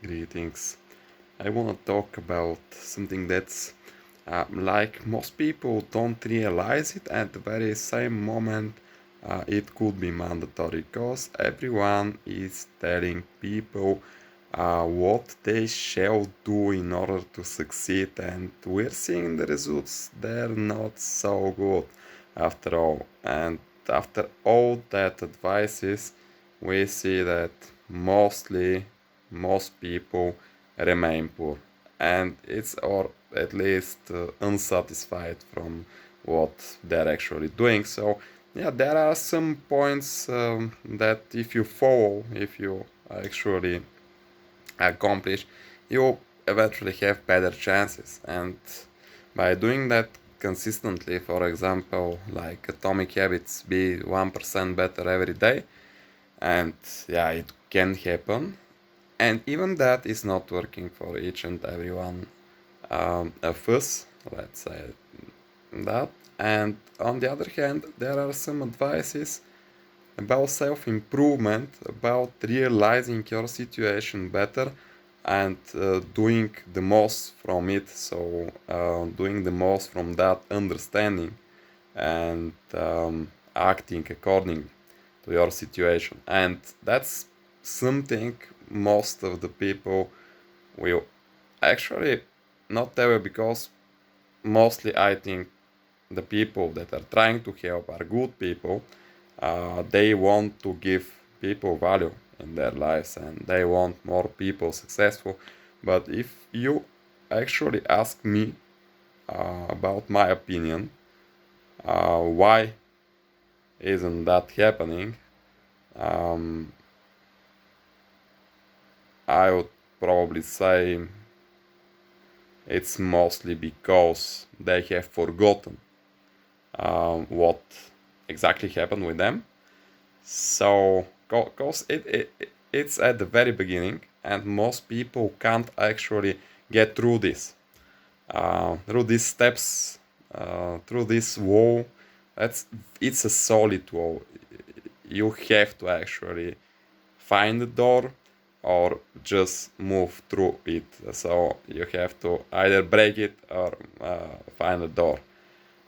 Greetings. I want to talk about something that's like most people don't realize it at the very same moment. It could be mandatory because everyone is telling people what they shall do in order to succeed, and we're seeing the results. They're not so good after all. And after all that advices, we see that most people remain poor, and it's or at least unsatisfied from what they're actually doing. So yeah, there are some points that if you follow, if you actually accomplish, you eventually have better chances. And by doing that consistently, for example, like atomic habits, be 1% better every day, and yeah, it can happen. And even that is not working for each and every one of us, let's say that. And on the other hand, there are some advices about self improvement, about realizing your situation better and doing the most from it. So, doing the most from that understanding and acting according to your situation. And that's something most of the people will actually not tell you, because mostly I think the people that are trying to help are good people. They want to give people value in their lives, and they want more people successful. But if you actually ask me about my opinion, why isn't that happening? Um, I would probably say it's mostly because they have forgotten what exactly happened with them. So, because it's at the very beginning, and most people can't actually get through these steps, through this wall. It's a solid wall. You have to actually find the door or just move through it. So you have to either break it or find a door.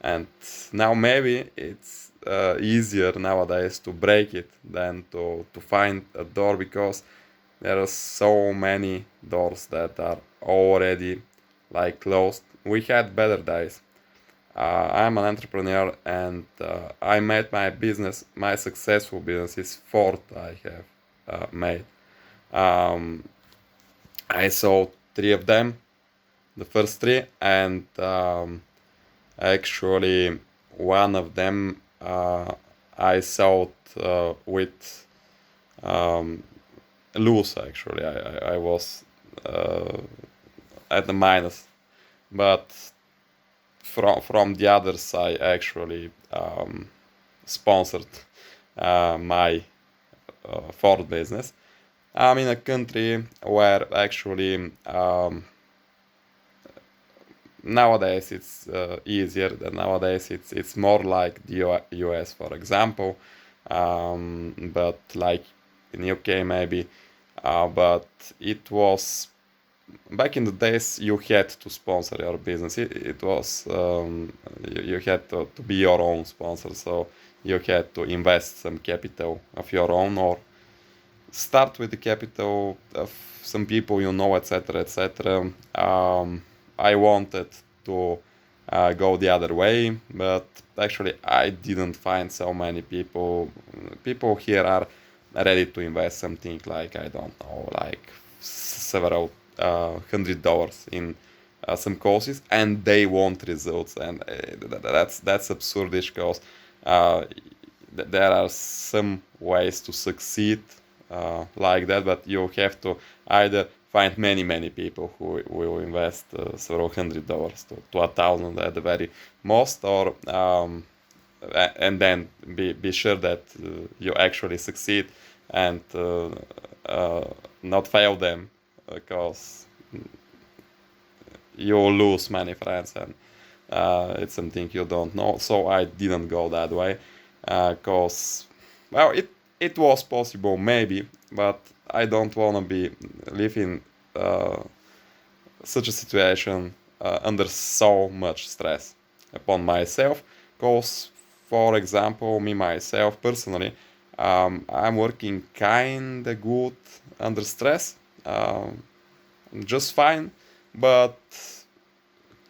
And now maybe it's easier nowadays to break it than to find a door, because there are so many doors that are already like closed. We had better days. I'm an entrepreneur, and I made my business, my successful business is fourth I have made. Um, I sold three of them, the first three, and actually one of them I sold with loose. Actually, I was uh, at the minus, but from the others I actually sponsored my fourth business. I'm in a country where actually nowadays it's easier. Than nowadays it's more like the US, for example, but like in UK maybe. But it was back in the days you had to sponsor your business. It was you had to be your own sponsor, so you had to invest some capital of your own, or start with the capital of some people you know, etc., etc. I wanted to go the other way, but actually I didn't find so many people. People here are ready to invest something like, I don't know, like several $100 in some courses, and they want results, and that's absurdish, because uh, there are some ways to succeed like that, but you have to either find many people who will invest several $100 to 1,000 at the very most, or and then be sure that you actually succeed, and not fail them, because you lose many friends, and it's something you don't know. So I didn't go that way, because well, it was possible maybe, but I don't want to be living such a situation under so much stress upon myself. Because, for example, me myself personally, I'm working kinda good under stress, just fine, but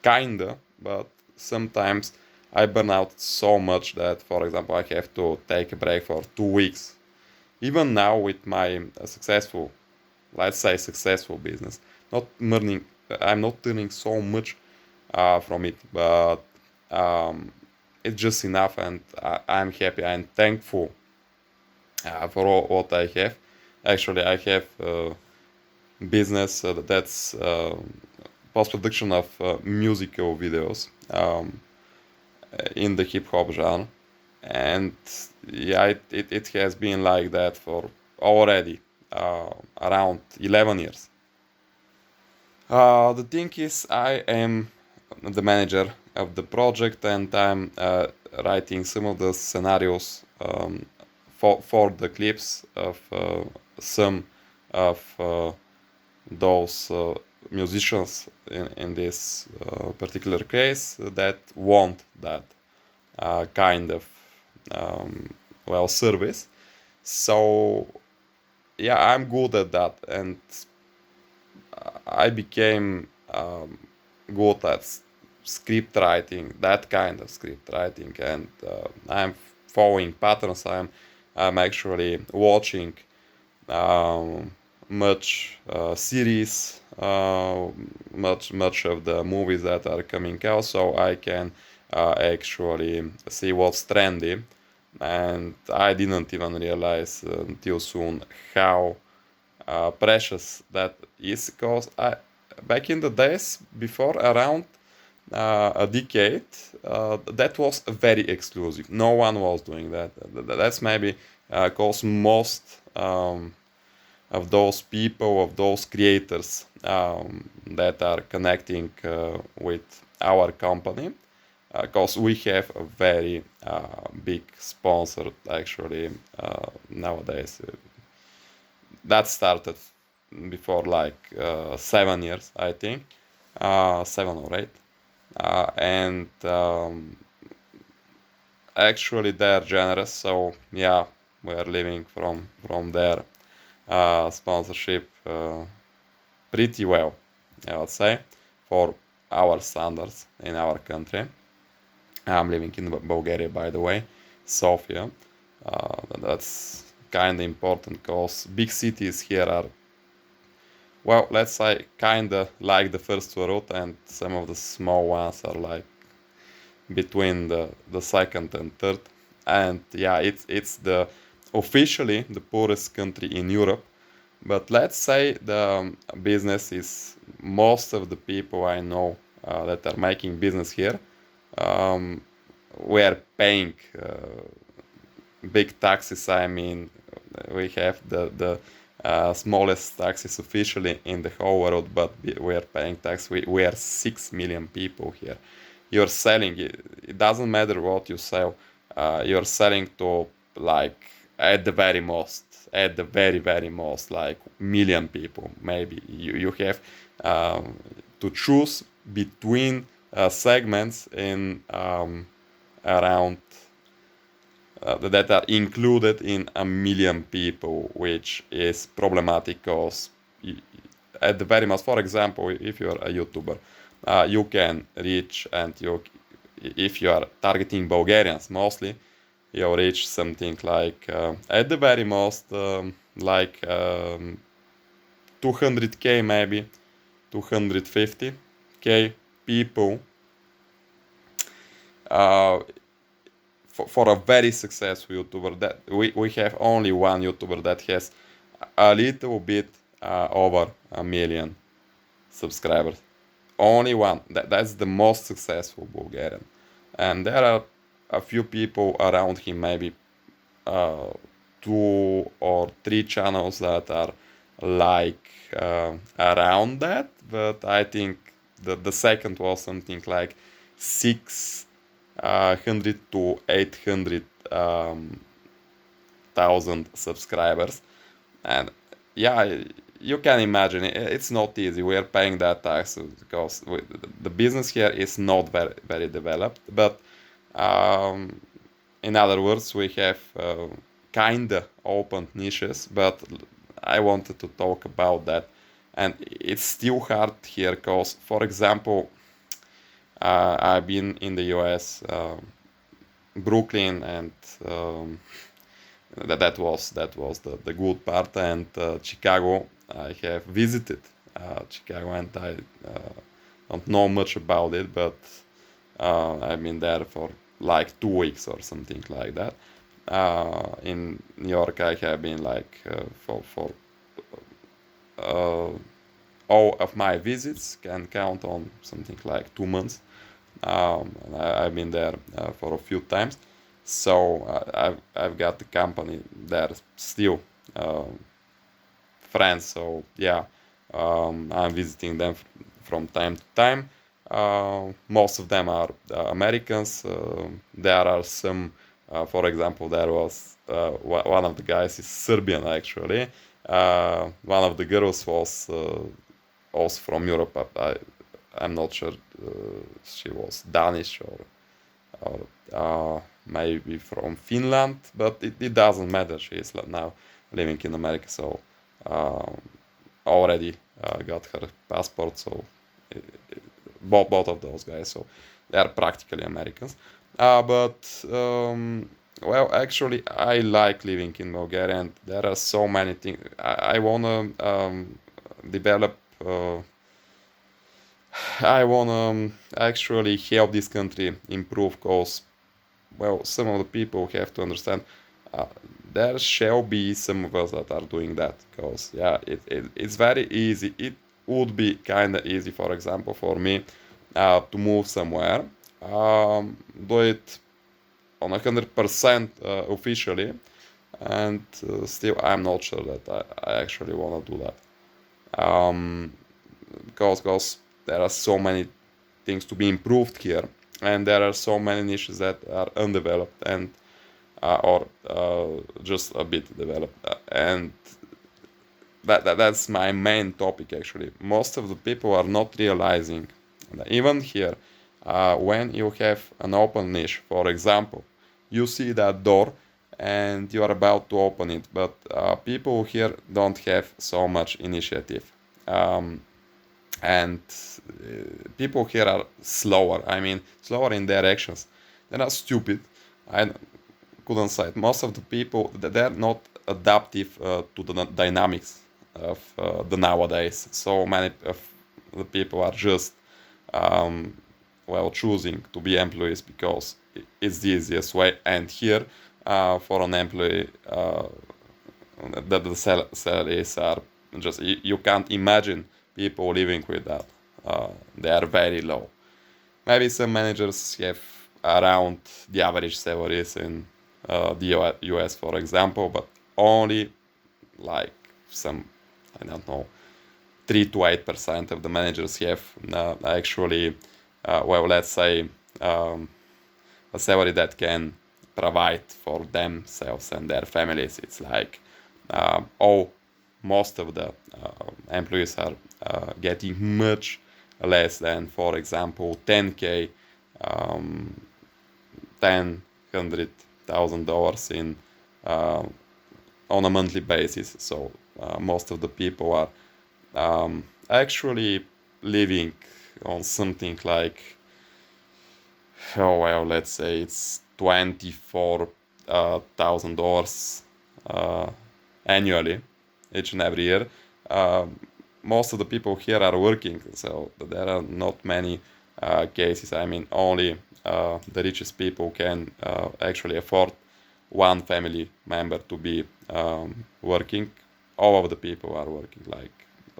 kinda. But sometimes I burn out so much that, for example, I have to take a break for 2 weeks. Even now with my successful, let's say successful business, not earning, I'm not earning so much from it, but it's just enough, and I'm happy. I'm thankful for all what I have. Actually, I have business that's post production of musical videos in the hip hop genre, and yeah, it has been like that for already around 11 years. The thing is, I am the manager of the project, and I'm writing some of the scenarios for the clips of some of those musicians in this particular case that want that kind of service. So yeah, I'm good at that, and I became good at script writing, that kind of script writing, and I'm following patterns. I'm actually watching much series, much of the movies that are coming out, so I can actually see what's trendy. And I didn't even realize until soon how precious that is, because back in the days before, around a decade, that was very exclusive. No one was doing that. That's maybe because most of those people, of those creators that are connecting with our company, because we have a very big sponsor actually nowadays. That started before like 7 years, I think, 7 or 8, and actually they're generous. So yeah, we're living from their sponsorship pretty well, I would say, for our standards in our country. I'm living in Bulgaria, by the way, Sofia. That's kind of important because big cities here are, well, let's say, kind of like the first world, and some of the small ones are like between the second and third. And yeah, it's the officially the poorest country in Europe. But let's say the business is, most of the people I know that are making business here, were paying big taxes. I mean, we have the smallest taxes officially in the whole world, but we are paying tax. We are 6 million people here. You're selling, it doesn't matter what you sell, you're selling to, like, at the very most, at the very most, like, million people. Maybe you have to choose between segments in around that are included in a million people, which is problematic because at the very most, for example, if you're a YouTuber, you can reach, and if you are targeting Bulgarians mostly, you'll reach something like at the very most like 200k, maybe 250k people for a very successful YouTuber. That we have only one YouTuber that has a little bit over a million subscribers. Only one. That's the most successful Bulgarian, and there are a few people around him, maybe 2 or 3 channels that are like around that. But I think the second was something like 600 to 800 thousand subscribers. And yeah, you can imagine it's not easy. We are paying that tax because the business here is not very developed. But um, in other words, we have kinda opened niches. But I wanted to talk about that, and it's still hard here because, for example, I've been in the U.S., Brooklyn, and that was the good part, and Chicago. I have visited Chicago, and I don't know much about it, but I've been there for like 2 weeks or something like that. In New York, I have been like for uh, all of my visits can count on something like 2 months. I've been there for a few times, so I've got the company there still, friends. So yeah, I'm visiting them from time to time. Most of them are Americans. There are some, for example, there was one of the guys is Serbian actually. One of the girls was also from Europe. I'm not sure she was Danish or maybe from Finland, but it doesn't matter. She is now living in America, so uh, already got her passport. So uh, both of those guys, so they are practically Americans. But well, actually, I like living in Bulgaria, and there are so many things I wanna develop. I wanna actually help this country improve, cause well, some of the people have to understand uh, there shall be some of us that are doing that, because yeah, it's very easy. It would be kind of easy, for example, for me to move somewhere, do it on 100% officially, and still I'm not sure that I actually want to do that, because there are so many things to be improved here, and there are so many niches that are undeveloped and or just a bit developed, and that's my main topic actually. Most of the people are not realizing that even here, when you have an open niche, for example, you see that door and you are about to open it, but people here don't have so much initiative. Um, and people here are slower. I mean, slower in their actions. They're not stupid. I couldn't say it. Most of the people they're not adaptive to the dynamics of the nowadays. So many of the people are just um, well choosing to be employees because it's the easiest way. And here, for an employee, that the salaries are just you can't imagine people living with that. They are very low. Maybe some managers have around the average salaries in the US, for example, but only like some, I don't know, 3 to 8% of the managers have actually, well, let's say, a salary that can provide for themselves and their families. It's like oh, most of the employees are getting much less than, for example, 10k, $100,000 in on a monthly basis. So most of the people are actually living on something like, oh well, let's say it's $24,000 annually, each and every year. Most of the people here are working, so there are not many cases. I mean, only the richest people can actually afford one family member to be working. All of the people are working like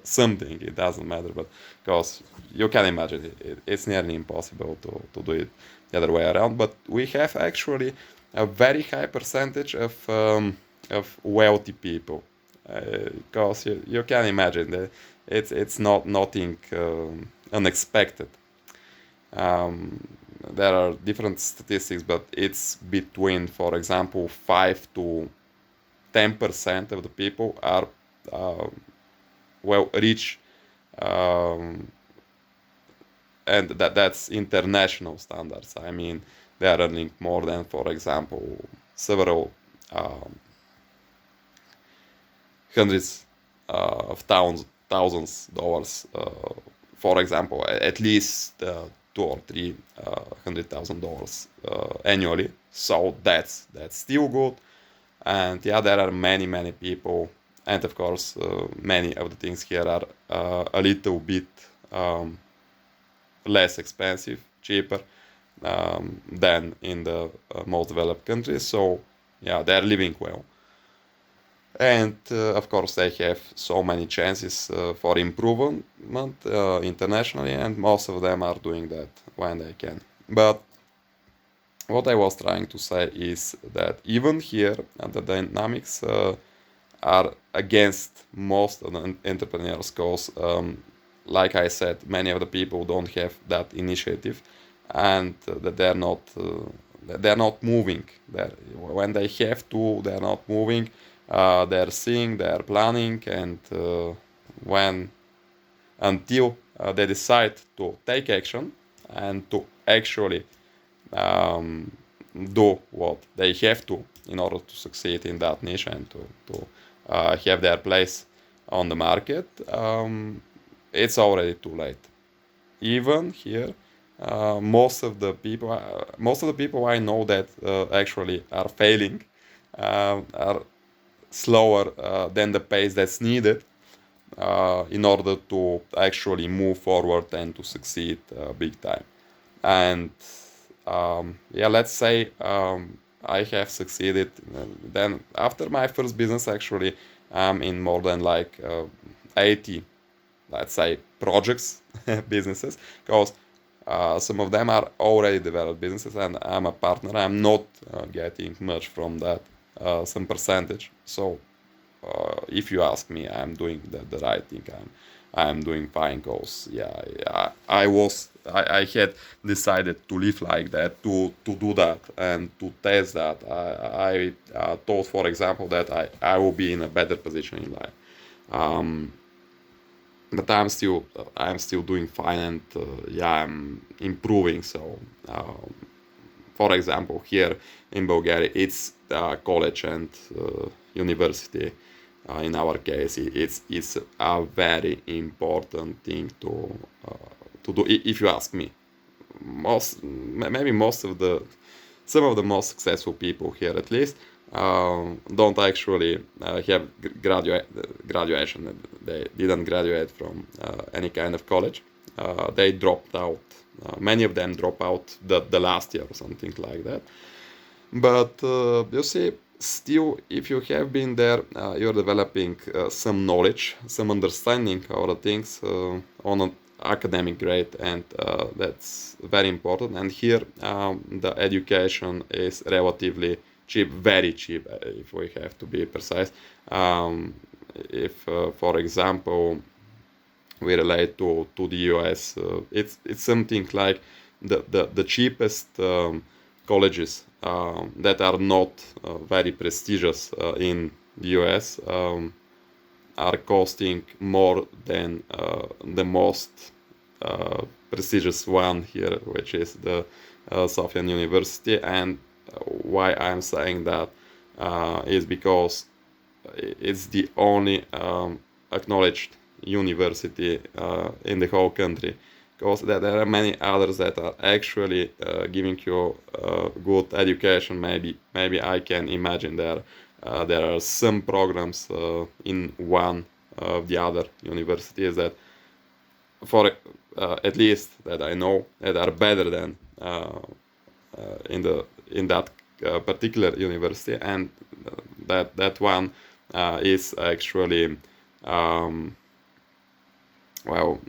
something. It doesn't matter, but because you can imagine it's nearly impossible to do it the other way around. But we have actually a very high percentage of wealthy people, because you can imagine that it's not nothing unexpected. Um, there are different statistics, but it's between, for example, 5 to 10% of the people are well reach, um, and that's international standards. I mean, they are earning more than, for example, several hundreds of thousands dollars. For example, at least two or three $100,000 annually. So that's still good. And yeah, there are many people, and of course, many of the things here are a little bit um, less expensive, cheaper than in the most developed countries. So yeah, they're living well. And of course, they have so many chances for improvement internationally, and most of them are doing that when they can. But what I was trying to say is that even here, the dynamics are against most of the entrepreneurs, because, like I said, many of the people don't have that initiative, and that they're not moving. When they have to, they're not moving. They're seeing, they're planning, and when until they decide to take action and to actually um, do what they have to in order to succeed in that niche and to have their place on the market, it's already too late. Even here, most of the people I know that actually are failing, are slower than the pace that's needed in order to actually move forward and to succeed big time. And yeah, let's say I have succeeded. Then after my first business, actually, I'm in more than like 80, let's say, projects, businesses, because some of them are already developed businesses, and I'm a partner. I'm not getting much from that, some percentage. So if you ask me, I'm doing the right thing. I'm doing fine, cause yeah, I had decided to live like that, to do that and to test that. I thought, for example, that I will be in a better position in life. Um, but I'm still doing fine, and yeah, I'm improving. So for example, here in Bulgaria, it's college and university. In our case, it's a very important thing to do. If you ask me, maybe most of the some of the most successful people here, at least, don't actually have graduation. They didn't graduate from any kind of college. They dropped out. Many of them drop out the last year or something like that. But you see, still, if you have been there, you're developing some knowledge, some understanding of the things on an academic grade, and that's very important. And here, the education is relatively cheap, very cheap, if we have to be precise. If, for example, we relate to the US, it's something like the cheapest colleges that are not very prestigious in the US are costing more than the most prestigious one here, which is the Sofyan University. And why I'm saying that is because it's the only acknowledged university in the whole country, because there are many others that are actually giving you good education. Maybe I can imagine there are some programs in one of the other universities that, for at least that I know, that are better than in that particular university, and that one is actually well,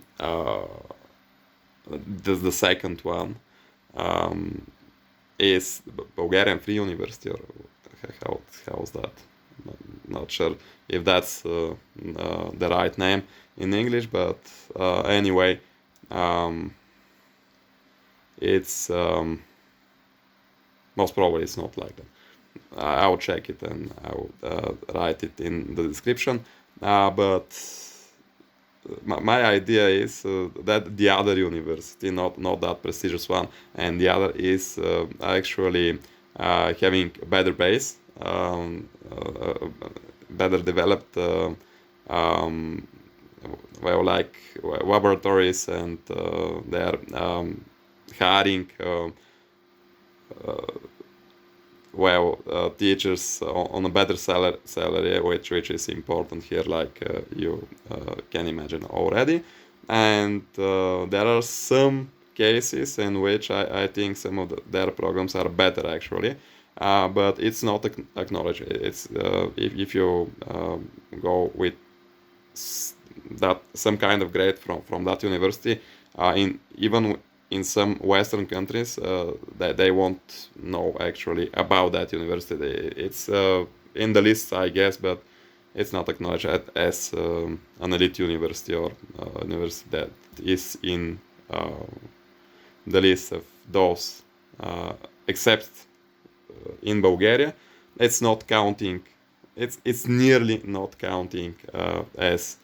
the second one is Bulgarian Free University, or how's that? Not sure if that's the right name in English, but anyway, it's most probably it's not like that. I'll check it and I'll write it in the description. But my idea is that the other university, not that prestigious one, and the other is actually having a better base, better developed, um, well, like laboratories, and they're hiring teachers on a better salary, which is important here, like you can imagine already. And there are some cases in which I think some of their programs are better actually, but it's not acknowledged. It's if you go with that some kind of grade from that university, in even in some Western countries, that they won't know actually about that university. It's in the list, I guess, but it's not acknowledged as an elite university, or university that is in the list of those, except in Bulgaria. It's not counting. It's nearly not counting as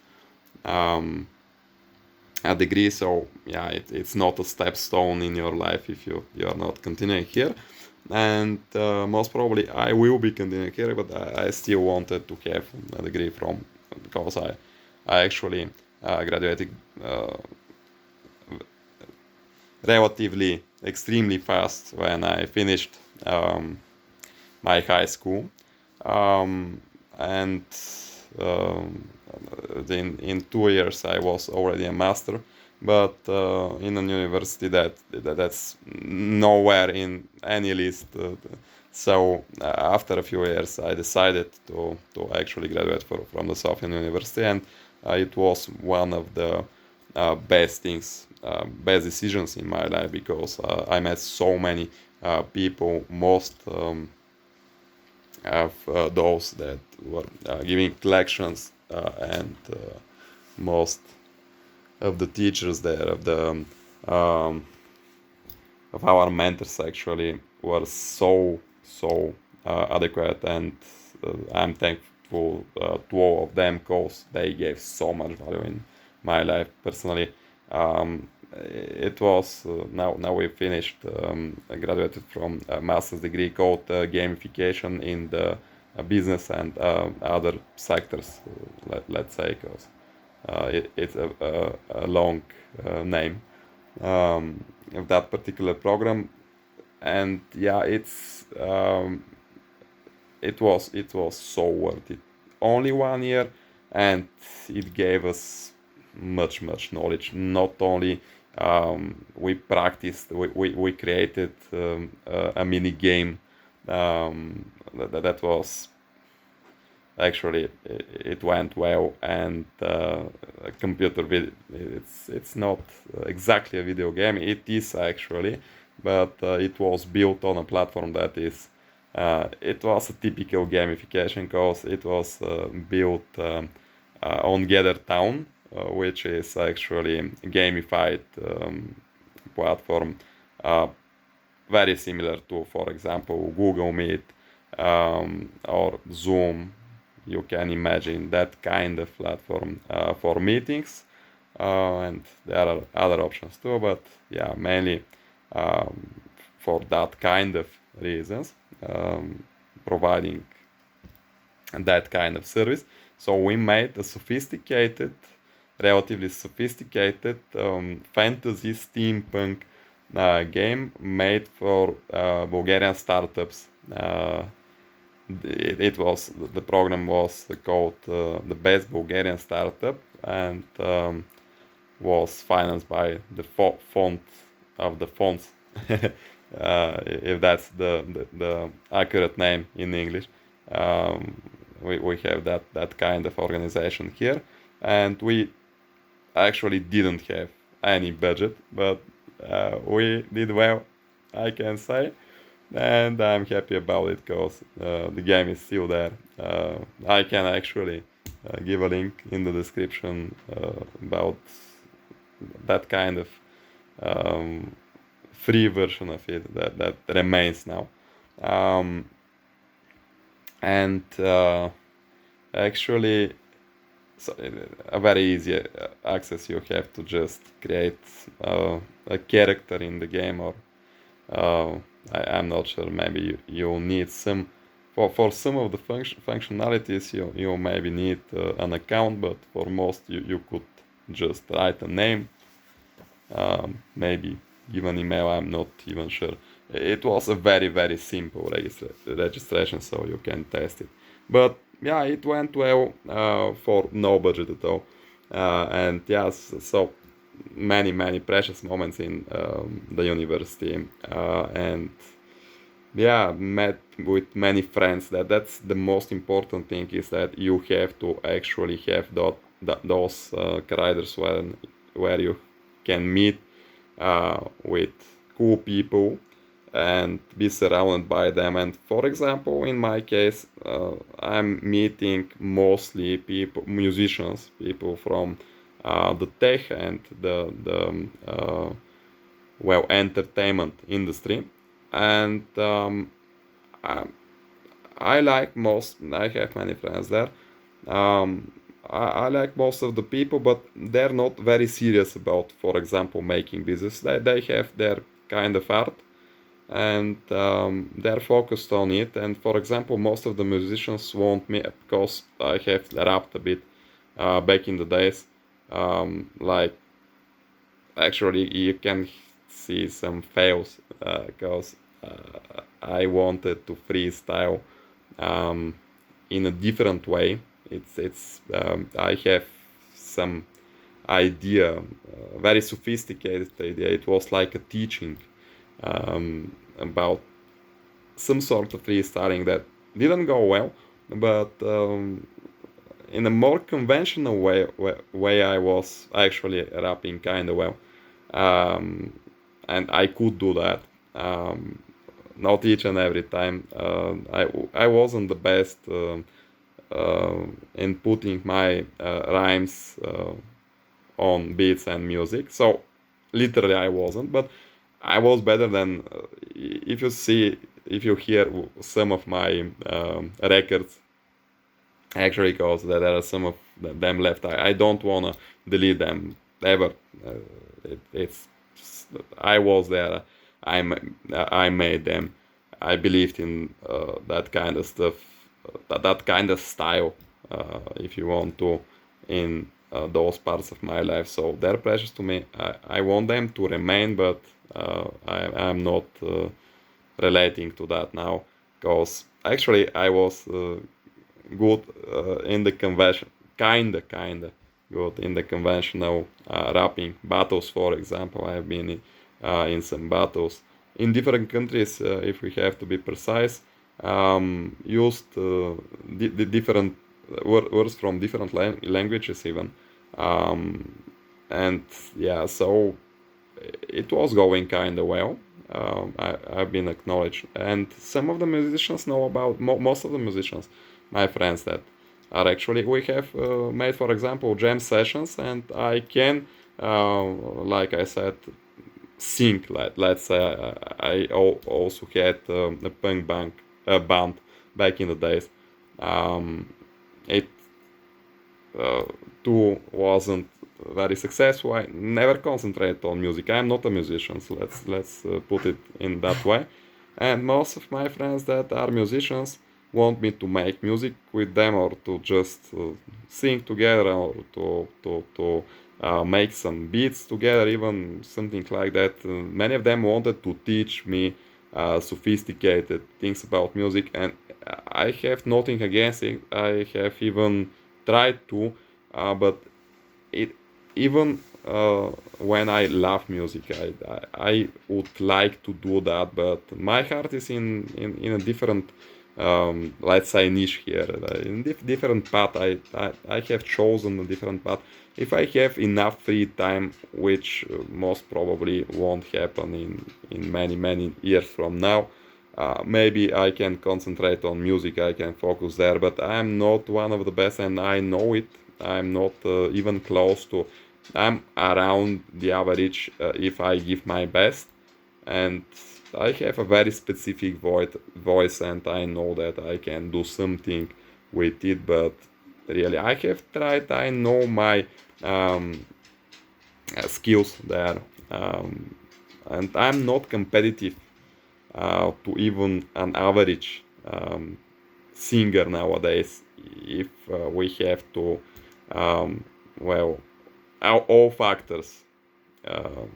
a degree. So yeah, it's not a stepstone in your life if you are not continuing here. And most probably I will be continuing here, but I still wanted to have a degree from, because I actually graduated relatively extremely fast when I finished my high school, and um, in 2 years I was already a master. But in an university that's nowhere in any list. So after a few years, I decided to actually graduate from the Sofia University, and it was one of the best things, best decisions in my life, because I met so many people, most of those that were giving lections, and most of the teachers there, um, of our mentors actually, were so adequate, and I'm thankful to all of them, because they gave so much value in my life personally. It was now we finished, I graduated from a master's degree called gamification in the business and other sectors, let's say, because it's a long name of that particular program. And yeah, it was so worth it. Only 1 year, and it gave us much knowledge. Not only we practiced, we created a mini game that was actually, it went well. And a computer video, it's not exactly a video game, it is actually, but it was built on a platform that is, it was a typical gamification, because it was built on Gather Town, which is actually a gamified platform, uh, very similar to, for example, Google Meet, or Zoom. You can imagine that kind of platform for meetings, and there are other options too, but yeah, mainly um, for that kind of reasons, providing that kind of service. So we made a relatively sophisticated fantasy steampunk game made for Bulgarian startups. It was, the program was called the Best Bulgarian Startup, and was financed by the font of the fonts, if that's the accurate name in English. Um, we have that kind of organization here, and we actually didn't have any budget, but we did well, I can say, and I'm happy about it, because the game is still there. I can actually give a link in the description about that kind of um, free version of it that remains now. Um, and actually, so a very easy access. You have to just create a character in the game, or uh, I'm not sure. Maybe you need some for some of the functionalities. You maybe need an account, but for most you could just write a name, maybe give an email. I'm not even sure. It was a very simple registration, so you can test it. But yeah, it went well for no budget at all, and yes, so many precious moments in the university, and yeah, met with many friends. That's the most important thing, is that you have to actually have those riders where you can meet with cool people and be surrounded by them. And for example, in my case, I'm meeting mostly people, musicians, people from the tech and the well, entertainment industry. And I, I like most. I have many friends there. Um, I like most of the people, but they're not very serious about, for example, making business. They have their kind of art, and they're focused on it. And for example, most of the musicians want me, because I have rapped a bit back in the days. Like, actually, you can see some fails because I wanted to freestyle um, in a different way. It's I have some idea, very sophisticated idea. It was like a teaching about some sort of freestyling that didn't go well, but in a more conventional way I was actually rapping kind of well, um, and I could do that. Um, Not each and every time. I wasn't the best in putting my rhymes on beats and music. So literally I wasn't, but I was better than if you see, if you hear some of my records, actually, because there are some of them left. I don't wanna delete them ever. It's I was there. I made them. I believed in that kind of stuff, that kind of style, if you want to, in those parts of my life. So they're precious to me. I want them to remain, but I'm not relating to that now, because actually I was good in the convention, kinda good in the conventional rapping battles. For example, I have been in some battles in different countries, if we have to be precise, used the different words from different languages even, um, and yeah, so it was going kind of well. I've been acknowledged, and some of the musicians know about, most of the musicians, my friends, that are actually, we have made, for example, jam sessions, and I can, like I said, sing. Let's say also had a punk band back in the days. Um, it too wasn't very successful. I never concentrate on music. I'm not a musician, so let's put it in that way. And most of my friends that are musicians want me to make music with them, or to just sing together, or to make some beats together, even something like that. Many of them wanted to teach me sophisticated things about music, and I have nothing against it. I have even tried to, but it even when I love music, I would like to do that, but my heart is in a different, let's say, niche here. In different path, I have chosen a different path. If I have enough free time, which most probably won't happen in many years from now, maybe I can concentrate on music. I can focus there, but I'm not one of the best, and I know it. I'm not even close to. I'm around the average if I give my best, and I have a very specific voice, and I know that I can do something with it. But really. I have tried. I know my um, skills there, and I'm not competitive to even an average singer nowadays. If we have to, um, well, all factors um,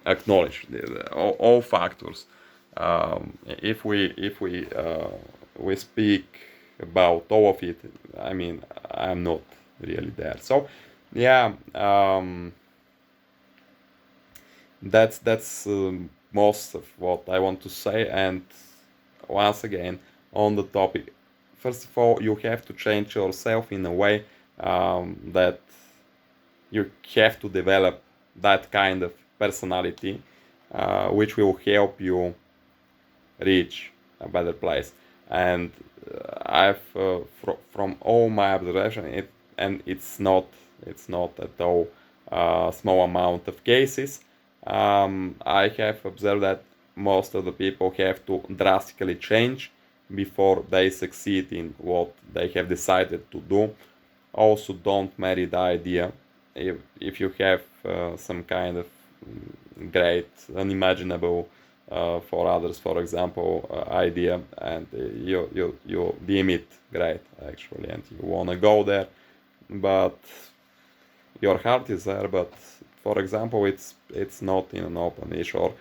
acknowledge all factors. If we speak about all of it, I mean, I'm not really there. So, yeah, that's most of what I want to say. And once again, on the topic, first of all, you have to change yourself in a way that you have to develop that kind of personality, which will help you reach a better place. And from all my observation, and it's not at all small amount of cases. I have observed that most of the people have to drastically change before they succeed in what they have decided to do. Also, don't marry the idea. If you have some kind of great, unimaginable for others, for example, idea, and you deem it great actually, and you want to go there, but your heart is there. But for example, it's not in an open niche, or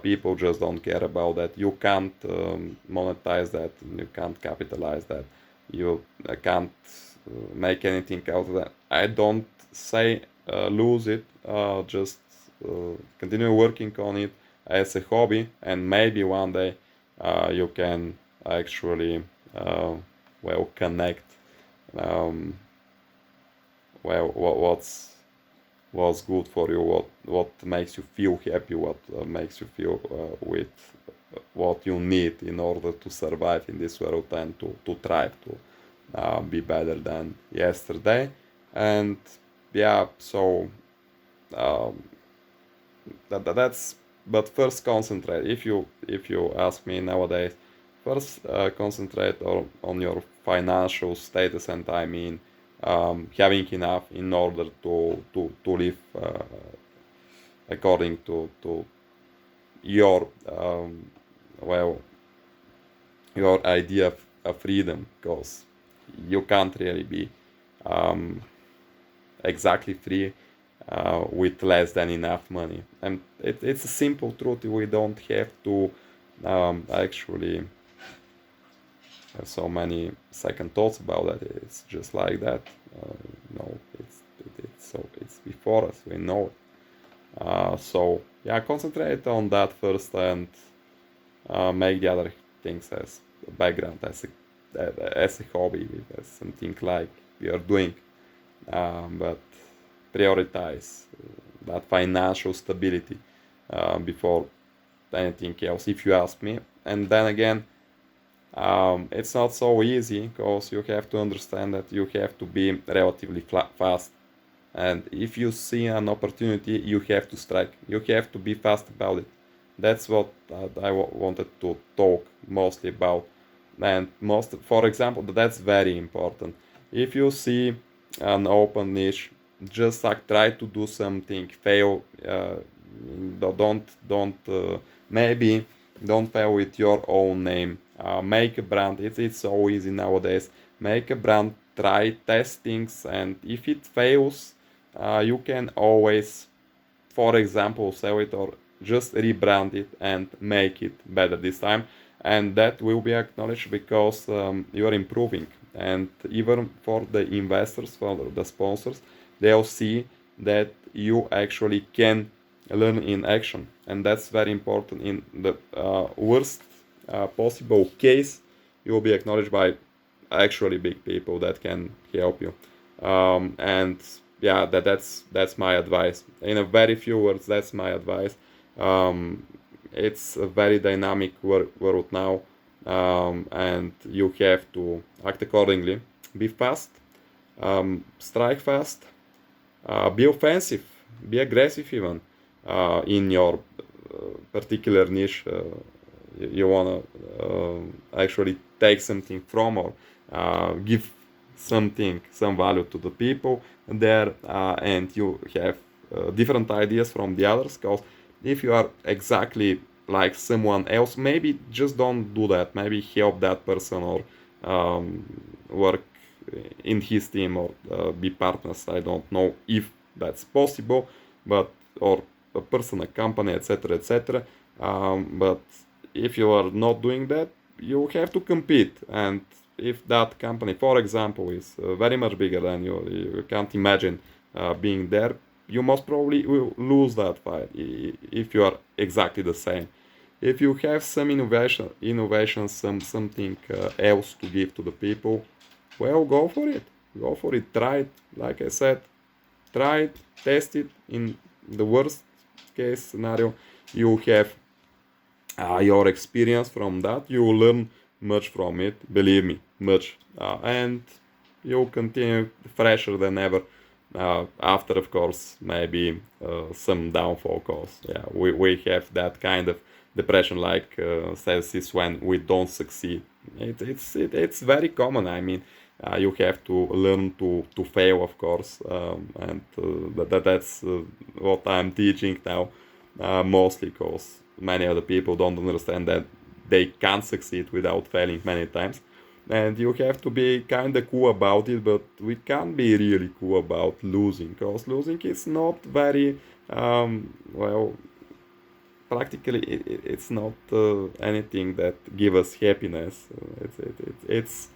people just don't care about that. You can't monetize that. You can't capitalize that. You can't make anything out of that. I don't say lose it. Just continue working on it as a hobby, and maybe one day you can actually well connect well what's good for you, what makes you feel happy, what makes you feel with what you need in order to survive in this world and to thrive, to be better than yesterday. And yeah, so um, that's, but first concentrate. If you ask me nowadays, first concentrate on your financial status, and I mean having enough in order to live according to your well your idea of freedom, because you can't really be um, exactly free with less than enough money. And it's a simple truth. We don't have to actually have so many second thoughts about that. It's just like that. No, it's before us. We know it. So yeah, concentrate on that first, and make the other things as a background, as a hobby, as something like we are doing. But prioritize that financial stability before anything else, if you ask me. And then again, it's not so easy, because you have to understand that you have to be relatively fast. And if you see an opportunity, you have to strike. You have to be fast about it. That's what I wanted to talk mostly about. And for example, that's very important. If you see an open niche, just like try to do something, fail. Don't maybe don't fail with your own name. Make a brand. It's so easy nowadays. Make a brand. Try test things, and if it fails, you can always, for example, sell it, or just rebrand it and make it better this time, and that will be acknowledged, because you are improving. And even for the investors, for the sponsors, they'll see that you actually can learn in action, and that's very important. In the worst possible case, you will be acknowledged by actually big people that can help you. And yeah, that's my advice. In a very few words, that's my advice. Um, it's a very dynamic world now, and you have to act accordingly. Be fast, strike fast, be offensive, be aggressive even in your particular niche. you wanna actually take something from, or give some value to the people there, and you have different ideas from the others. Because if you are exactly like someone else, maybe just don't do that. Maybe help that person, or work in his team, or be partners. I don't know if that's possible, but or a person, a company, etc., etc. But if you are not doing that, you have to compete. And if that company, for example, is very much bigger than you, you can't imagine being there, you most probably will lose that fight if you are exactly the same. If you have some innovation, something else to give to the people, well, go for it. Go for it. Try it. Like I said, try it, test it. In the worst case scenario, you have your experience from that. You will learn much from it. Believe me, much, and you'll continue fresher than ever. After, of course, maybe some downfall, cause yeah, we have that kind of depression, like stasis, when we don't succeed. It's very common. I mean, you have to learn to fail, of course, and that's what I'm teaching now, mostly because many other people don't understand that they can't succeed without failing many times. And you have to be kind of cool about it, but we can't be really cool about losing, because losing is not very, well, practically it's not anything that gives us happiness. It's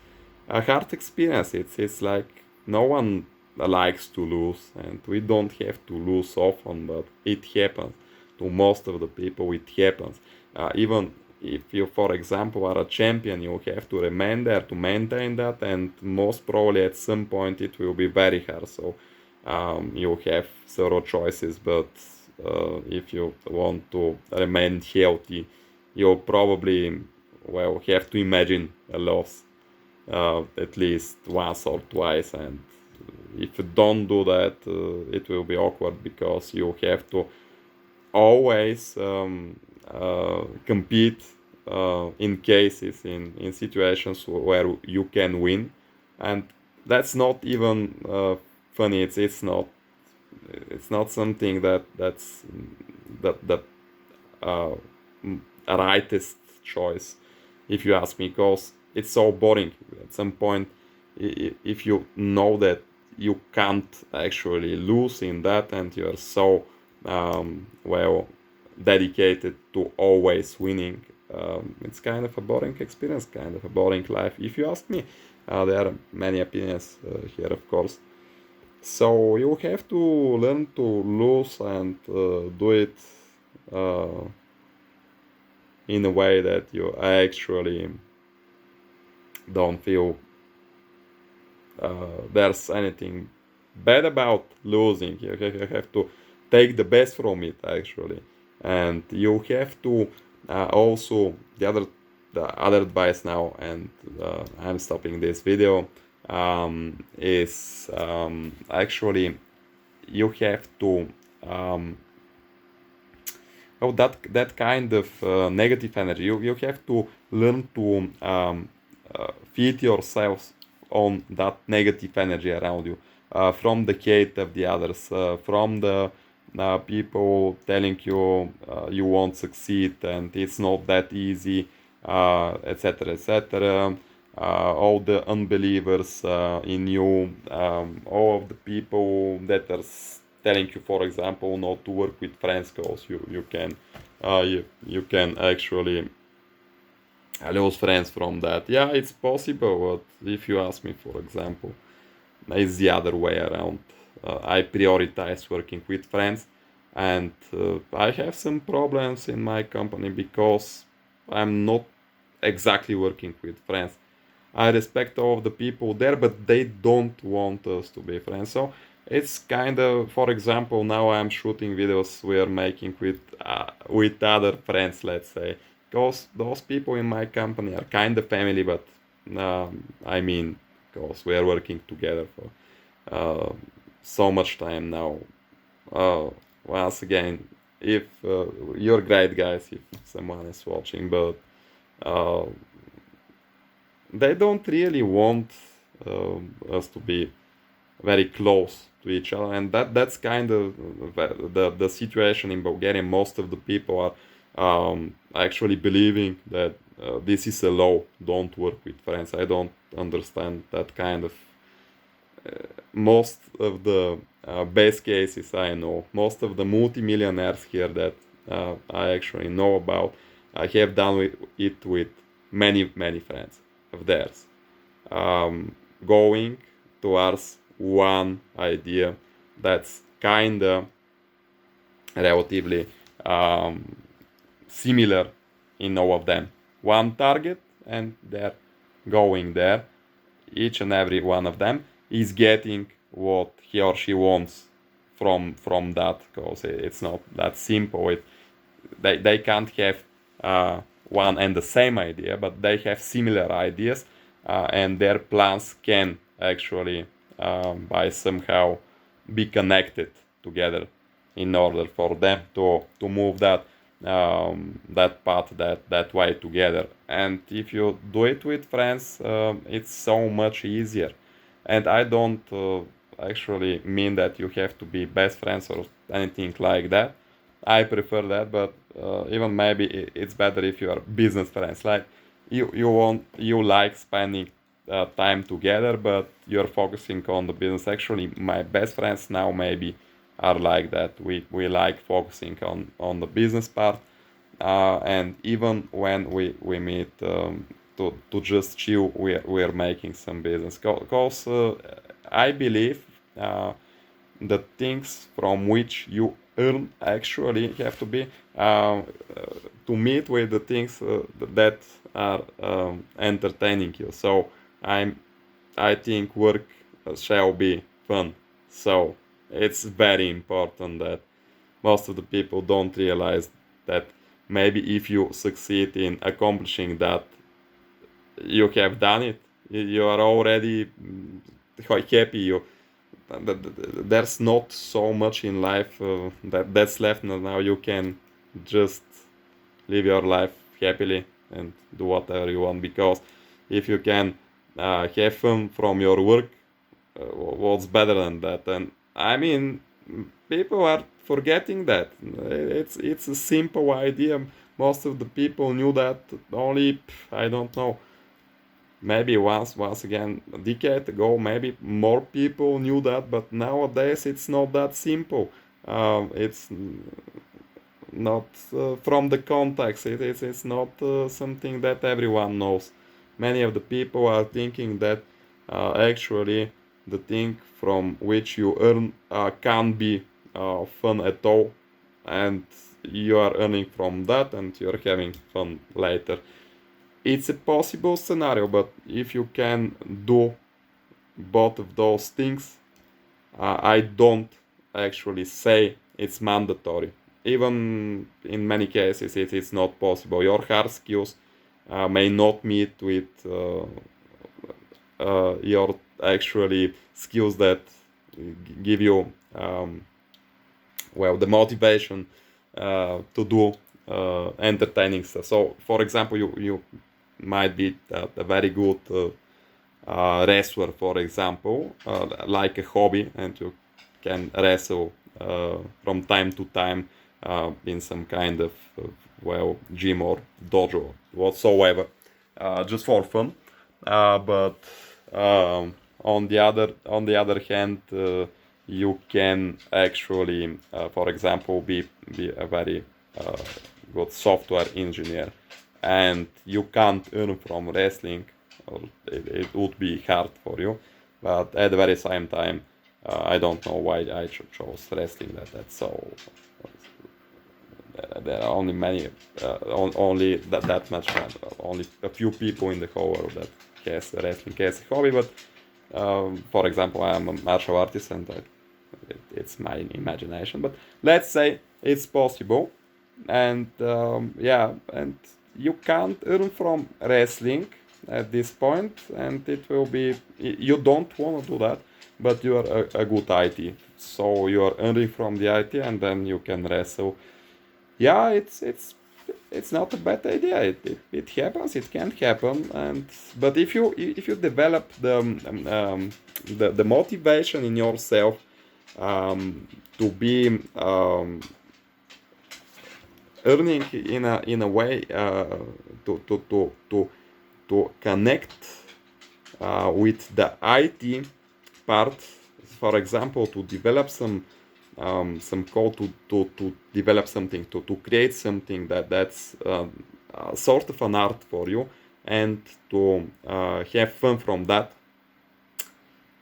a hard experience. It's like no one likes to lose, and we don't have to lose often, but it happens to most of the people. It happens. Even if you, for example, are a champion, you have to remain there to maintain that, and most probably at some point it will be very hard. So you have several choices, but if you want to remain healthy, you'll probably, well, have to imagine a loss at least once or twice. And if you don't do that, it will be awkward, because you have to always compete in cases, in situations where you can win. And that's not even funny. It's not something that uh, a rightest choice, if you ask me, because it's so boring at some point. If you know that you can't actually lose in that, and you're so well dedicated to always winning, it's kind of a boring experience, kind of a boring life, if you ask me. There are many opinions here, of course. So you have to learn to lose, and do it uh, in a way that you actually don't feel there's anything bad about losing. You have to take the best from it, actually. And you have to also, the other advice now, and I'm stopping this video, is actually you have to that kind of negative energy. You have to learn to feed yourself on that negative energy around you, from the hate of the others, from the people telling you you won't succeed and it's not that easy, etc., etc. All the unbelievers in you, all of the people that are telling you, for example, not to work with friends, because you can actually lose friends from that. Yeah, it's possible, but if you ask me, for example, it's the other way around. I prioritize working with friends, and I have some problems in my company because I'm not exactly working with friends. I respect all of the people there, but they don't want us to be friends. So it's kind of, for example, now I'm shooting videos we are making with other friends, let's say, because those people in my company are kind of family, but I mean, because we are working together for uh, so much time now. Once again, if you're great guys, if someone is watching, but uh, they don't really want us to be very close to each other, and that's kind of the situation in Bulgaria. Most of the people are actually believing that this is a law. Don't work with friends. I don't understand that kind of. Most of the best cases I know, most of the multimillionaires here that I actually know about, I have done it with many friends of theirs, going towards one idea that's kinda relatively similar in all of them. One target, and they're going there. Each and every one of them is getting what he or she wants from that, because it's not that simple. They can't have one and the same idea, but they have similar ideas, and their plans can actually by somehow be connected together in order for them to move that path that way together. And if you do it with friends, it's so much easier. And I don't actually mean that you have to be best friends or anything like that. I prefer that, but even maybe it's better if you are business friends. Like you like spending time together, but you're focusing on the business. Actually, my best friends now maybe are like that. We like focusing on the business part, and even when we meet to just chill, we're making some business. Because I believe the things from which you earn actually have to be to meet with the things that are entertaining you. So I'm I think work shall be fun. So it's very important that most of the people don't realize that maybe if you succeed in accomplishing that, you have done it. You are already happy. There's not so much in life that's left. Now you can just live your life happily and do whatever you want, because if you can have fun from your work, what's better than that? And I mean, people are forgetting that. It's a simple idea. Most of the people knew that only, I don't know, maybe once again a decade ago. Maybe more people knew that, but nowadays it's not that simple. It's not from the context. It's not something that everyone knows. Many of the people are thinking that actually the thing from which you earn can't be fun at all, and you are earning from that and you're having fun later. It's a possible scenario, but if you can do both of those things, I don't actually say it's mandatory. Even in many cases, it's not possible. Your hard skills may not meet with your actually skills that give you the motivation to do entertaining stuff. So, for example, you might be a very good wrestler, for example, like a hobby, and you can wrestle from time to time in some kind of gym or dojo whatsoever, just for fun. But on the other hand, you can actually, for example, be a very good software engineer, and you can't earn from wrestling, or it would be hard for you. But at the very same time, I don't know why I chose wrestling. That's so. There are only many, only that much, only a few people in the whole world that has wrestling as a hobby. But for example, I am a martial artist, and it's my imagination. But let's say it's possible, and and you can't earn from wrestling at this point, and it will be, you don't want to do that, but you are a good IT, so you are earning from the IT, and then you can wrestle. Yeah, it's it's not a bad idea. It happens. It can happen. And but if you develop the motivation in yourself to be earning in a way to connect with the IT part, for example, to develop some code to develop something, to create something that's sort of an art for you, and to have fun from that,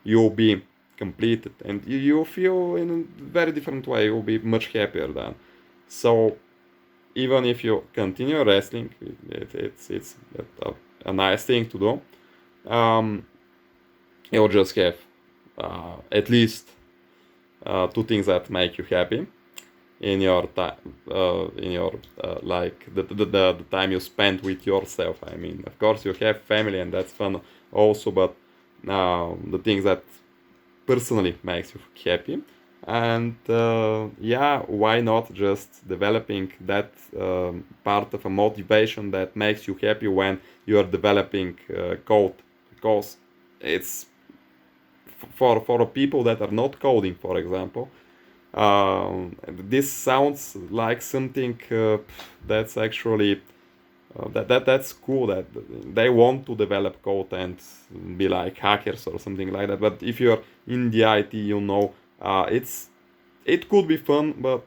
you'll be completed, and you feel in a very different way. You'll be much happier then. So even if you continue wrestling, it's a nice thing to do. You'll just have at least two things that make you happy in your time, like the time you spend with yourself. I mean, of course, you have family and that's fun also, but the things that personally makes you happy. And yeah, why not just developing that part of a motivation that makes you happy when you are developing code, because it's for people that are not coding, for example. This sounds like something that's actually that's cool, that they want to develop code and be like hackers or something like that. But if you're in the IT, it could be fun, but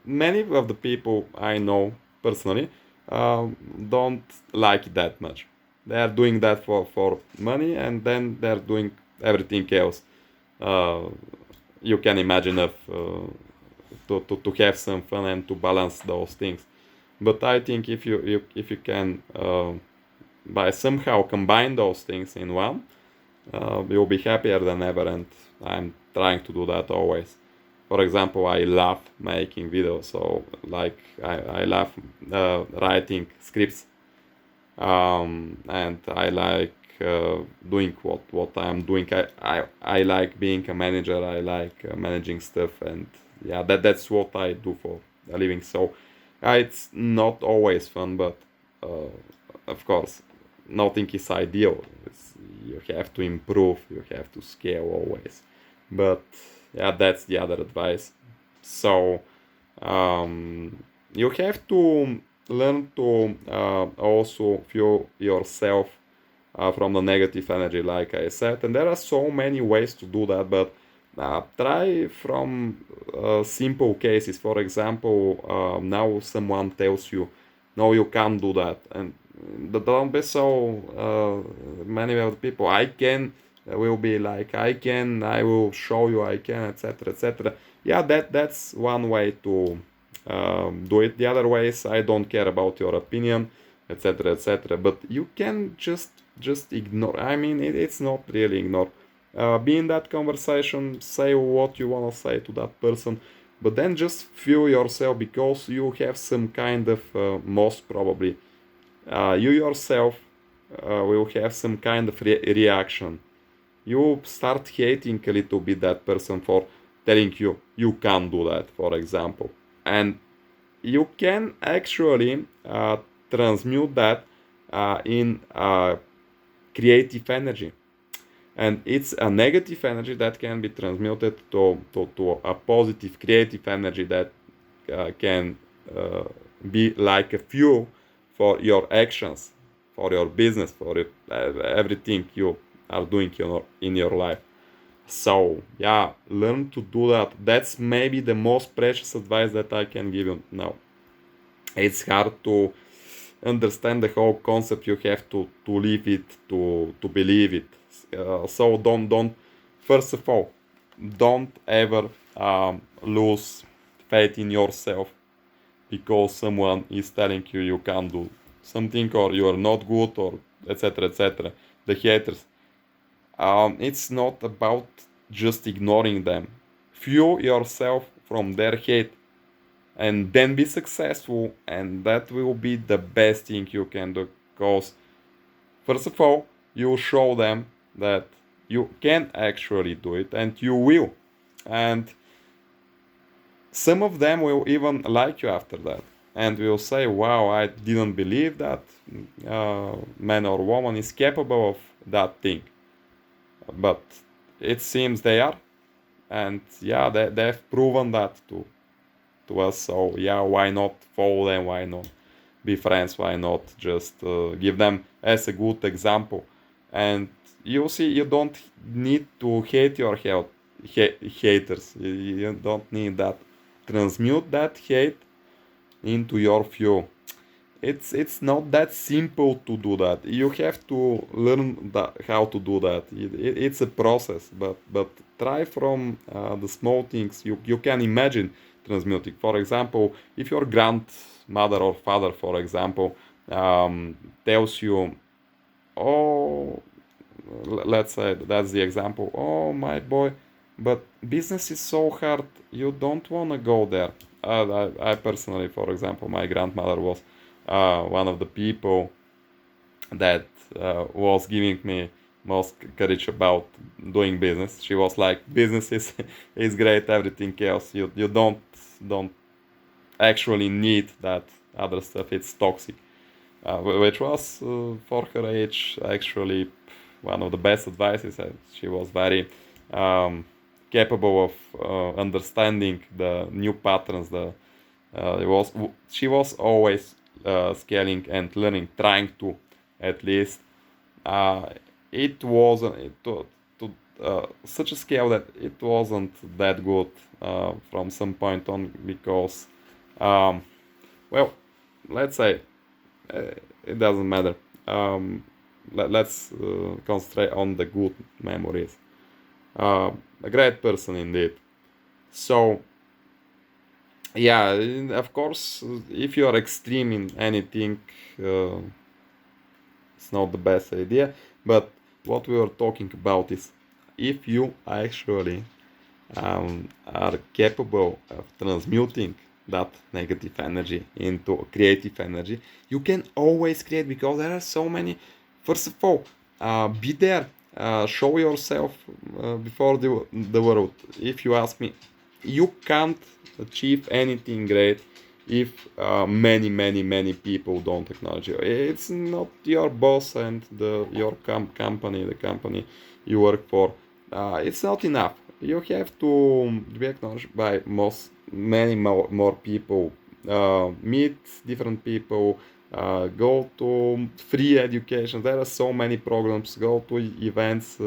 many of the people I know personally don't like it that much. They are doing that for money, and then they're doing everything else. Uh, you can imagine if to have some fun and to balance those things. But I think if you can by somehow combine those things in one, you'll be happier than ever. And I'm trying to do that always. For example, I love making videos, so like I love writing scripts, and I like doing what I'm doing. I like being a manager. I like managing stuff, and yeah, that's what I do for a living. So it's not always fun, but of course, nothing is ideal. You have to improve. You have to scale always. But yeah, that's the other advice. So you have to learn to also fuel yourself from the negative energy, like I said. And there are so many ways to do that, but try from simple cases. For example, now someone tells you, no, you can't do that. And don't be so many of the people. I can will be like, I can, I will show you I can, etc., etc. Yeah, that's one way to do it. The other way is, I don't care about your opinion, etc., etc. But you can just ignore. I mean, it's not really ignore. Be in that conversation, say what you want to say to that person, but then just feel yourself, because you have some kind of most probably you yourself will have some kind of reaction. You start hating a little bit that person for telling you can't do that, for example. And you can actually transmute that in creative energy. And it's a negative energy that can be transmuted to a positive creative energy that can be like a fuel for your actions, for your business, for everything you are doing in your life. So yeah, learn to do that. That's maybe the most precious advice that I can give you now. It's hard to understand the whole concept. You have to live it, to believe it. So don't first of all, don't ever lose faith in yourself because someone is telling you can't do something, or you are not good, or etc., etc. The haters. It's not about just ignoring them. Fuel yourself from their hate, and then be successful, and that will be the best thing you can do. Because first of all, you show them that you can actually do it, and you will. And some of them will even like you after that. and will say, wow, I didn't believe that man or woman is capable of that thing. But it seems they are, and yeah, they've proven that to us. So yeah, why not follow them? Why not be friends? Why not just give them as a good example? And you see, you don't need to hate your haters. You don't need that. Transmute that hate into your fuel. It's not that simple to do that. You have to learn how to do that. It's a process, but try from the small things you can imagine transmuting. For example, if your grandmother or father, for example, tells you, "Oh, let's say that's the example. Oh, my boy, but business is so hard. You don't want to go there." I personally, for example, my grandmother was one of the people that was giving me most courage about doing business. She was like, "Business is is great. Everything else you don't actually need that other stuff. It's toxic." Which was for her age actually one of the best advices. She was very um, capable of understanding the new patterns. She was always scaling and learning, trying to at least. Uh, it wasn't to such a scale that it wasn't that good from some point on because, um, well, let's say uh, it doesn't matter. Let's concentrate on the good memories. A great person indeed. So yeah, of course, if you are extreme in anything, uh, it's not the best idea. But what we are talking about is if you actually are capable of transmuting that negative energy into creative energy, you can always create because there are so many. First of all, be there, show yourself before the world. If you ask me, you can't achieve anything great if many people don't acknowledge you. It's not your boss and your company, the company you work for. It's not enough. You have to be acknowledged by many more people. Meet different people. Go to free education. There are so many programs. Go to events.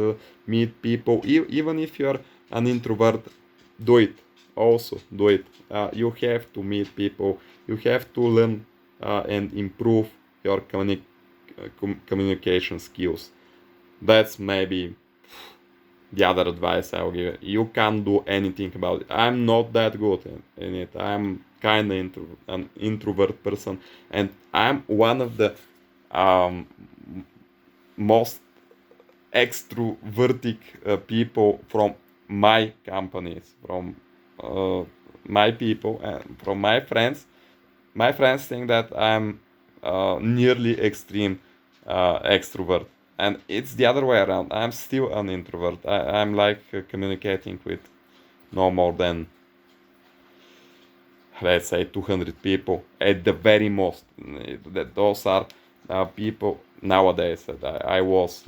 Meet people. Even if you're an introvert, do it. Also, do it. You have to meet people. You have to learn and improve your communication skills. That's maybe the other advice I'll give. You can't do anything about it. I'm not that good in it. I'm kind of an introvert person, and I'm one of the um, most extrovertic people from my companies, from uh, my people, and from my friends. My friends think that I'm nearly extreme extrovert, and it's the other way around. I'm still an introvert. I'm like communicating with no more than, let's say, 200 people at the very most. That those are people nowadays. That I was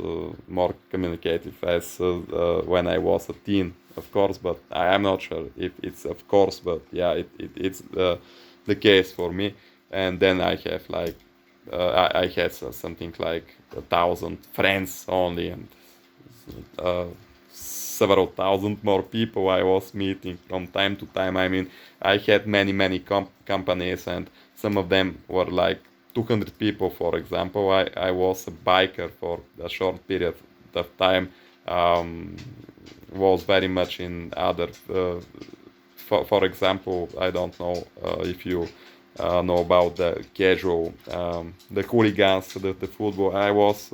more communicative as when I was a teen, of course, but I am not sure if it's of course, but yeah, it's the case for me. And then I have like I had something like 1,000 friends only, and uh, several thousand more people I was meeting from time to time. I mean, I had many companies, and some of them were like 200 people, for example. I was a biker for a short period of time. Um, was very much in other. For example, I don't know if you know about the casual, the hooligans, the football. I was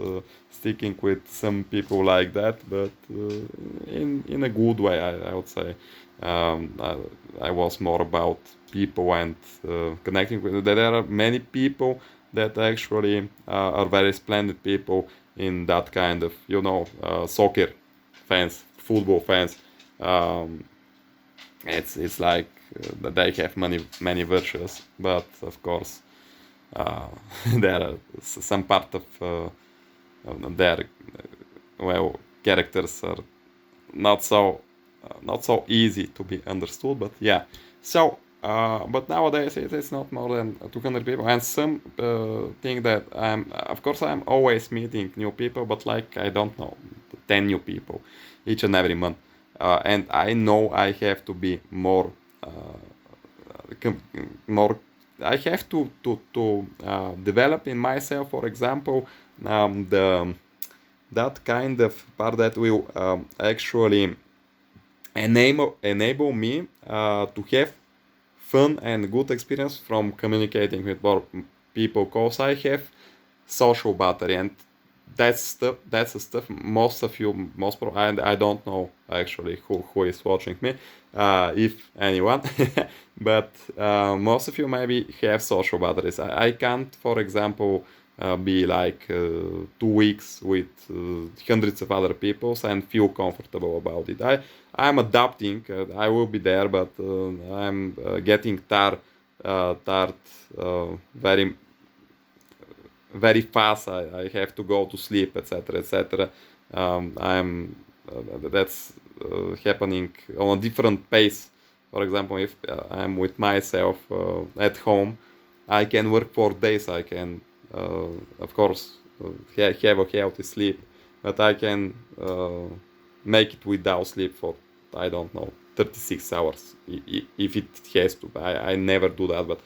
sticking with some people like that, but in a good way, I would say. I was more about people and connecting with. There are many people that actually are very splendid people in that kind of, soccer fans, football fans. Um, it's like that they have many virtues, but of course uh, there are some part of their well characters are not so not so easy to be understood. But yeah, so but nowadays it's not more than 200 people, and some think that of course I'm always meeting new people, but like I don't know 10 new people each and every month, and I know I have to be more com- more I have to develop in myself, for example, the that kind of part that will actually enable me to have fun and good experience from communicating with more people, because I have social battery, and that's the stuff most of you most pro and I don't know actually who is watching me, if anyone, but most of you maybe have social batteries. I can't, for example, be like 2 weeks with hundreds of other peoples and feel comfortable about it. I'm adapting. I will be there, but I'm getting tired very very fast. I have to go to sleep, etc., etc. I'm That's happening on a different pace. For example, if I'm with myself at home, I can work for days. I can, of course, have a healthy sleep, but I can make it without sleep for, I don't know, 36 hours if it has to. I never do that, but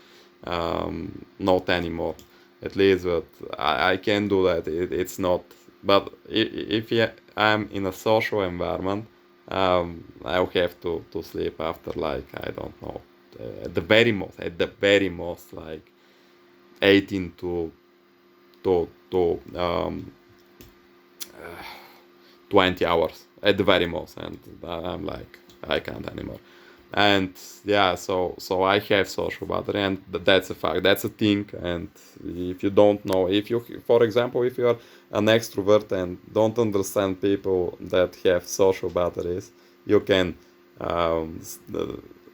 not anymore at least. But I can do that. It's not. But if I'm in a social environment, I'll have to sleep after, like, I don't know, at the very most, like 18 to 20 hours at the very most, and I'm like, I can't anymore. And yeah, so I have social battery, and that's a fact, that's a thing. And if you don't know, if you, for example, if you're an extrovert and don't understand people that have social batteries, you can um,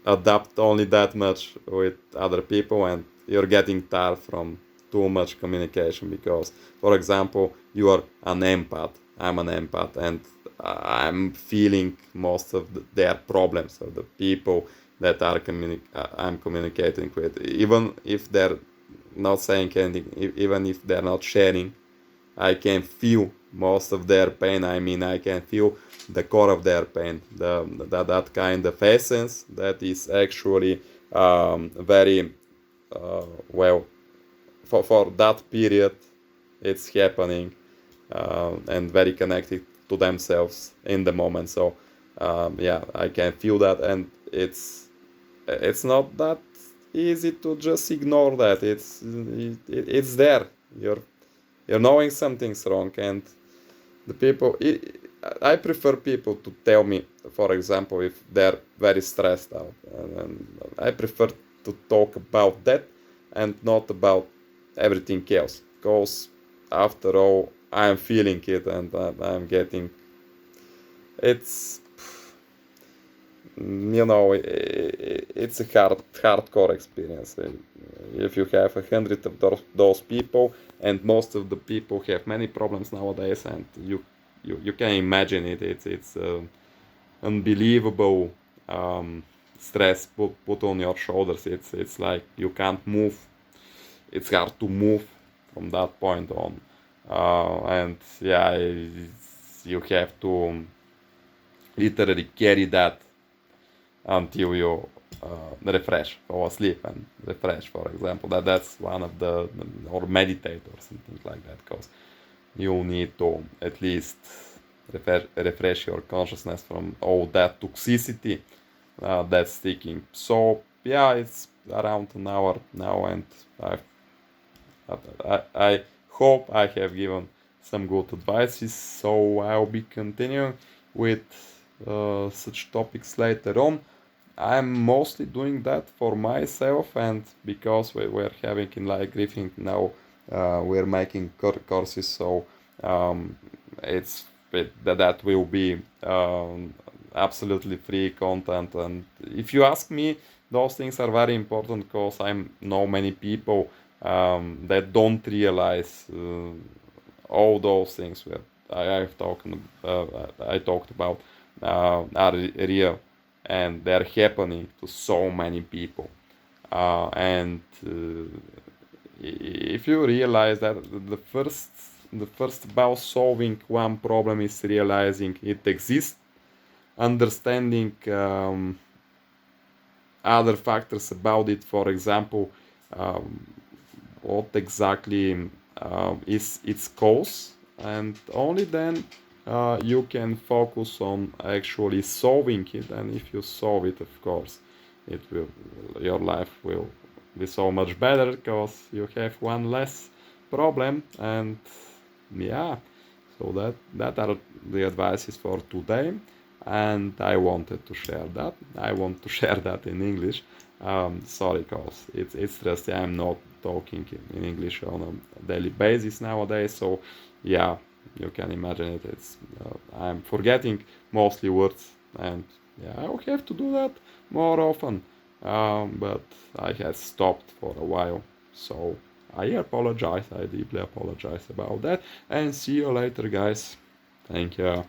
adapt only that much with other people, and you're getting tired from too much communication. Because, for example, you are an empath, I'm an empath, and I'm feeling most of their problems of the people that I'm communicating with, even if they're not saying anything, even if they're not sharing. I can feel most of their pain. I mean, I can feel the core of their pain, that kind of essence that is actually very well for that period. It's happening, and very connected to themselves in the moment. So yeah, I can feel that, and it's not that easy to just ignore that. It's there. You're you're knowing something's wrong, and the people. I prefer people to tell me, for example, if they're very stressed out, and I prefer to talk about that and not about everything else, because after all, I'm feeling it, and I'm getting. It's it's a hardcore experience. If you have 100 of those people, and most of the people have many problems nowadays, and you can imagine it. It's unbelievable stress put on your shoulders. It's like you can't move. It's hard to move from that point on, and yeah, you have to literally carry that until you refresh, fall asleep and refresh. For example, that's one of the, or meditate or something like that, because you need to at least refresh your consciousness from all that toxicity that's sticking. So yeah, it's around an hour now, and I hope I have given some good advices. So I'll be continuing with such topics later on. I'm mostly doing that for myself, and because we're having in Light Griffin now, we're making courses. So it's that will be absolutely free content. And if you ask me, those things are very important because I know many people that don't realize all those things that I talked about are real, and they're happening to so many people. And if you realize that the first about solving one problem is realizing it exists, understanding other factors about it, for example, um, what exactly is its cause, and only then you can focus on actually solving it. And if you solve it, of course, it will your life will be so much better because you have one less problem. And yeah, so that are the advices for today, and I wanted to share that. I want to share that in English. Sorry, cause it's just I'm not talking in English on a daily basis nowadays. So yeah, you can imagine it. It's I'm forgetting mostly words, and yeah, I will have to do that more often. But I had stopped for a while, so I apologize. I deeply apologize about that. And see you later, guys. Thank you.